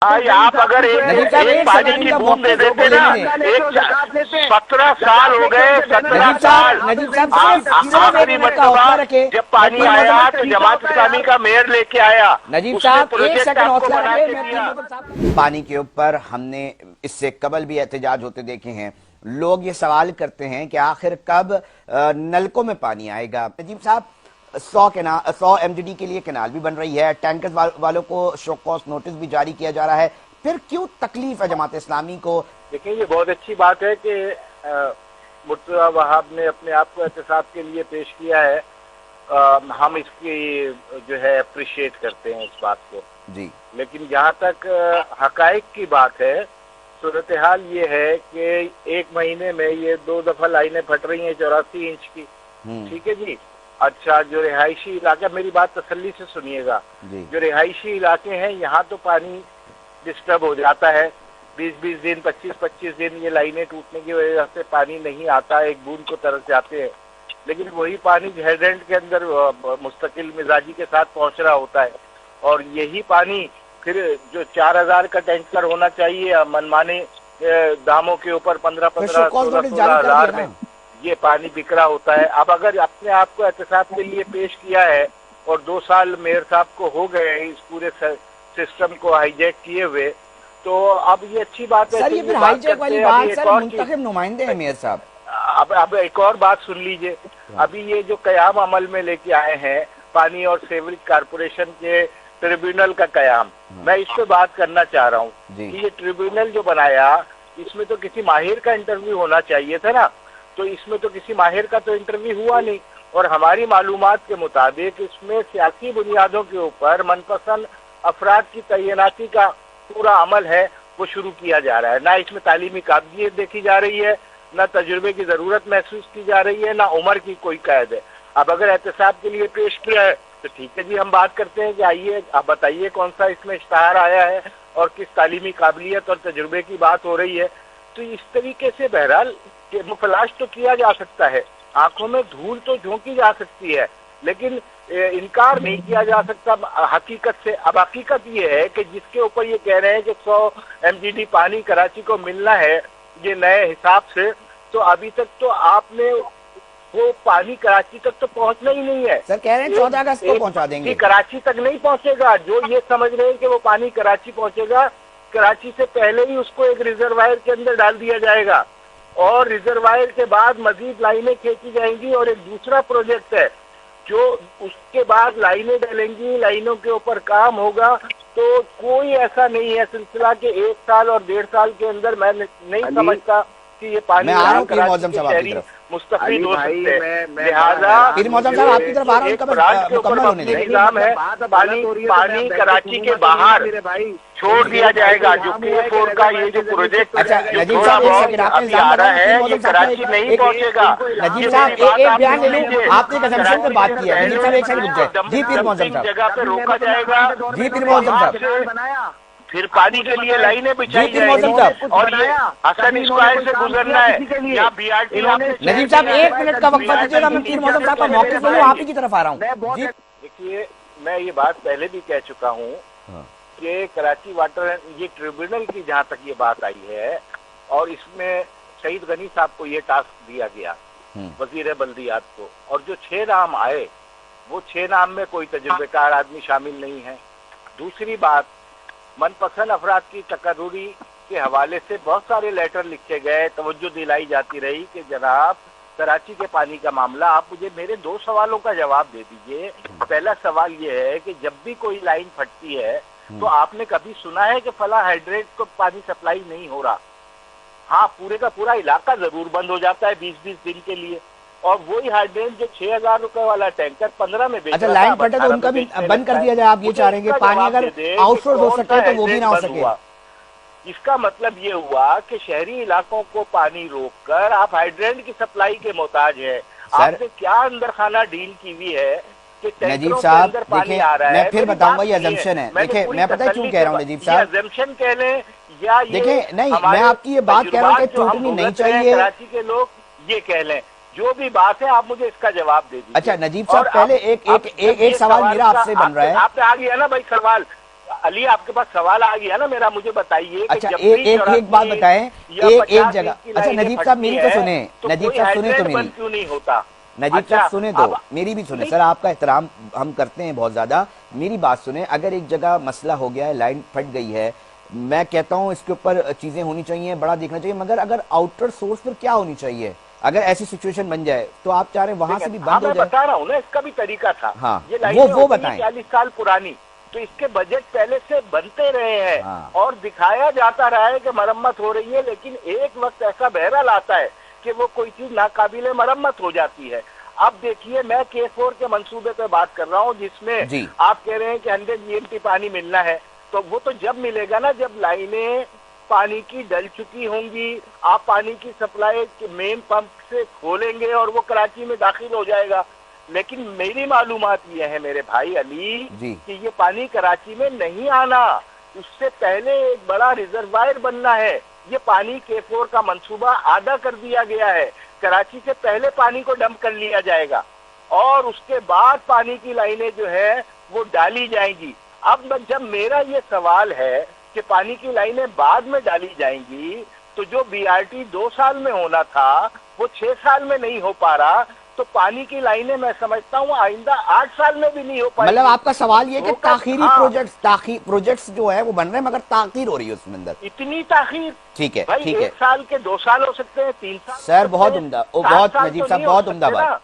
भाई आप अगर एक पानी की बूंद दे देते ना, 17 साल हो गए, 17 साल आखिरी मरतबा जब पानी आया तो जमात इस्लामी का मेयर लेके आया, नजीब उसने साहब एक प्रोजेक्ट सेकंड आपको हौसला बना रखिए, के मैं दिया। पानी के ऊपर हमने इससे कबल भी एहतजाज होते देखे हैं। लोग ये सवाल करते हैं कि आखिर कब नलकों में पानी आएगा। नजीब साहब 100 MGD के लिए कैनाल भी बन रही है, टैंकर्स वालों को शो कॉज नोटिस भी जारी किया जा रहा है, फिर क्यों तकलीफ है जमात इस्लामी को? देखिए ये बहुत अच्छी बात है कि मुर्तज़ा वहाब ने अपने आप को एहतसाब के लिए पेश किया है। हम इसकी जो है अप्रिशिएट करते हैं इस बात को जी। लेकिन जहाँ तक हकाइक की बात है, सूरत हाल ये है कि एक महीने में ये 2 दफा लाइनें फट रही हैं 84 इंच की। ठीक है जी। अच्छा, जो रिहायशी इलाका, मेरी बात तसल्ली से सुनिएगा, जो रिहायशी इलाके हैं यहाँ तो पानी डिस्टर्ब हो जाता है। 20-20 दिन 25-25 दिन ये लाइनें टूटने की वजह से पानी नहीं आता, एक बूंद को तरस जाते हैं। लेकिन वही पानी हेड एंड के अंदर मुस्तकिल मिजाजी के साथ पहुंच रहा होता है, और यही पानी फिर जो 4000 का टैंकर होना चाहिए मनमाने दामों के ऊपर 15-16 हजार में ये पानी बिक रहा होता है। अब अगर अपने आप को एहतसाब के लिए पेश किया है और 2 साल मेयर साहब को हो गए इस पूरे सिस्टम को हाईजैक किए हुए, तो अब ये अच्छी बात है। सर, ये फिर हाईजैक वाली बात, सर मुंतखब नुमाइंदे हैं मेयर साहब। अब एक और बात सुन लीजिए। अभी ये जो कयाम अमल में लेके आए हैं पानी और सीवरेज कारपोरेशन के ट्रिब्यूनल का कयाम, मैं इस पे बात करना चाह रहा हूँ कि ये ट्रिब्यूनल जो बनाया, इसमें तो किसी माहिर का इंटरव्यू होना चाहिए था ना, तो इसमें तो किसी माहिर का तो इंटरव्यू हुआ नहीं। और हमारी मालूमात के मुताबिक इसमें सियासी बुनियादों के ऊपर मनपसंद अफराद की तैनाती का पूरा अमल है वो शुरू किया जा रहा है। ना इसमें तालीमी काबिलियत देखी जा रही है, ना तजुर्बे की जरूरत महसूस की जा रही है, ना उम्र की कोई कैद है। अब अगर एहतसाब के लिए पेश किया है तो ठीक है जी, हम बात करते हैं कि आइए आप बताइए कौन सा इसमें इश्तहार आया है और किस तालीमी काबिलियत और तजुर्बे की बात हो रही है। तो इस तरीके से बहरहाल मुफलाश तो किया जा सकता है, आंखों में धूल तो झोंकी जा सकती है, लेकिन इनकार नहीं किया जा सकता हकीकत से। अब हकीकत ये है कि जिसके ऊपर ये कह रहे हैं कि 100 MGD पानी कराची को मिलना है ये नए हिसाब से, तो अभी तक तो आपने वो पानी कराची तक तो पहुंचना ही नहीं है। सर कह रहे हैं 14 अगस्त को पहुंचा देंगे। कराची तक नहीं पहुंचेगा। जो ये समझ रहे हैं कि वो पानी कराची पहुंचेगा, कराची से पहले ही उसको एक रिजर्वायर के अंदर डाल दिया जाएगा और रिजर्वायर के बाद मजीद लाइनें खींची जाएंगी और एक दूसरा प्रोजेक्ट है जो उसके बाद लाइनें डलेंगी, लाइनों के ऊपर काम होगा। तो कोई ऐसा नहीं है सिलसिला के 1 साल और 1.5 साल के अंदर मैं नहीं समझता कि ये पानी मुस्तफीद हो सकते हैं। लिहाजा आपकी तरफ आ रहा हूं, निजाम है पानी कराची के बाहर छोड़ दिया जाएगा। जो K4 का ये जो प्रोजेक्ट थोड़ा बहुत अभी आ रहा है ये कराची नहीं पहुंचेगा। नजीब साहब एक बयान ले लूं, आपने एक असम्पशन पे बात की है। नजीब साहब एक सेकंड रुक जाए। जी पीर मौजम साहब, जगह पे रोका जाएगा। जी पीर मौजम साहब, फिर पानी के लिए लाइनें बिछाई जाएंगी और ये हसन स्क्वायर से गुजरना है या BRT। नजीब साहब 1 मिनट का वक्फा दीजिएगा, मैं पीर मौजम साहब का मौक़िफ़ लूं, आप ही की तरफ आ रहा हूँ। देखिए मैं ये बात पहले भी कह चुका हूँ कि कराची वाटर ये ट्रिब्यूनल की जहाँ तक ये बात आई है और इसमें शहीद गनी साहब को ये टास्क दिया गया वजीर बल्दियात को, और जो 6 नाम आए वो 6 नाम में कोई तजुर्बेकार आदमी शामिल नहीं है। दूसरी बात, मनपसंद अफराद की तकर्रुरी के हवाले से बहुत सारे लेटर लिखे गए, तवज्जो दिलाई जाती रही कि जनाब कराची के पानी का मामला, आप मुझे मेरे 2 सवालों का जवाब दे दीजिए। पहला सवाल ये है कि जब भी कोई लाइन फटती है तो आपने कभी सुना है कि फला हाइड्रेट को पानी सप्लाई नहीं हो रहा? हाँ, पूरे का पूरा इलाका जरूर बंद हो जाता है 20-20 दिन के लिए, और वही हाइड्रेंट जो 6000 रुपए वाला टैंकर 15 में बेच। अच्छा, लाइन फटे तो उनका भी बंद कर दिया जाए, आप ये चाह रहे हैं कि पानी अगर आउटसोर्स हो सके तो वो भी ना हो सके। इसका मतलब ये हुआ कि शहरी इलाकों को पानी रोककर आप हाइड्रेंट की सप्लाई के मोहताज है। आपने क्या अंदर खाना डील की हुई है कि नजीब साहब देखिए, मैं फिर बताऊंगा ये अजम्पशन है। देखिए मैं पता है क्यों कह रहा हूँ नजीब साहब, अजम्पशन कह लें या देखिए नहीं, मैं आपकी ये बात कह रहा हूँ कि टूटनी नहीं चाहिए। कराची के लोग ये कह लें, जो भी बात है आप मुझे इसका जवाब दे दीजिए। अच्छा नजीब साहब, पहले एक सवाल मेरा आपसे बन रहा है। आपने आ गया ना भाई सवाल, अली आपके पास सवाल आ गया ना मेरा, मुझे बताइए। अच्छा एक बात बताएं, एक जगह, अच्छा नजीब साहब मेरी तो सुने, नजीब साहब सुने तो मेरी, क्यों नहीं होता? नजीब साहब सुने तो मेरी भी सुने, सर आपका एहतराम हम करते हैं बहुत ज्यादा, मेरी बात सुने। अगर एक जगह मसला हो गया है, लाइन फट गई है, मैं कहता हूँ इसके ऊपर चीजें होनी चाहिए, बड़ा देखना चाहिए, मगर अगर आउटर सोर्स पर क्या होनी चाहिए अगर ऐसी सिचुएशन बन जाए, तो आप चाह रहे हैं वहां से भी बंद हो जाए? बता रहा हूँ ना, इसका भी तरीका था। हाँ, ये वो बताएं। 40 साल पुरानी, तो इसके बजट पहले से बनते रहे हैं। हाँ। और दिखाया जाता रहा है कि मरम्मत हो रही है, लेकिन एक वक्त ऐसा बहरहाल आता है कि वो कोई चीज नाकाबिले मरम्मत हो जाती है। अब देखिए, मैं K4 के मंसूबे पे बात कर रहा हूँ, जिसमें आप कह रहे हैं कि 100 GMT पानी मिलना है, तो वो तो जब मिलेगा ना जब लाइनें पानी की डल चुकी होंगी, आप पानी की सप्लाई मेन पंप से खोलेंगे और वो कराची में दाखिल हो जाएगा। लेकिन मेरी मालूमात ये है मेरे भाई अली कि ये पानी कराची में नहीं आना, उससे पहले एक बड़ा रिजर्वायर बनना है। ये पानी K4 का मंसूबा आधा कर दिया गया है, कराची से पहले पानी को डंप कर लिया जाएगा और उसके बाद पानी की लाइनें जो है वो डाली जाएंगी। अब जब मेरा ये सवाल है कि पानी की लाइनें बाद में डाली जाएंगी, तो जो BRT 2 साल में होना था वो 6 साल में नहीं हो पा रहा, तो पानी की लाइनें मैं समझता हूँ आइंदा 8 साल में भी नहीं हो पाएगी। मतलब आपका सवाल ये कि ताखीरी प्रोजेक्ट्स जो है वो बन रहे हैं, मगर ताखीर हो रही है उसमें अंदर, इतनी ताखीर। ठीक है, भाई ठीक है। 1 साल के 2 साल हो सकते हैं, 3 साल। सर बहुत उम्दा, बहुत नजीब साहब बहुत उम्दा बात।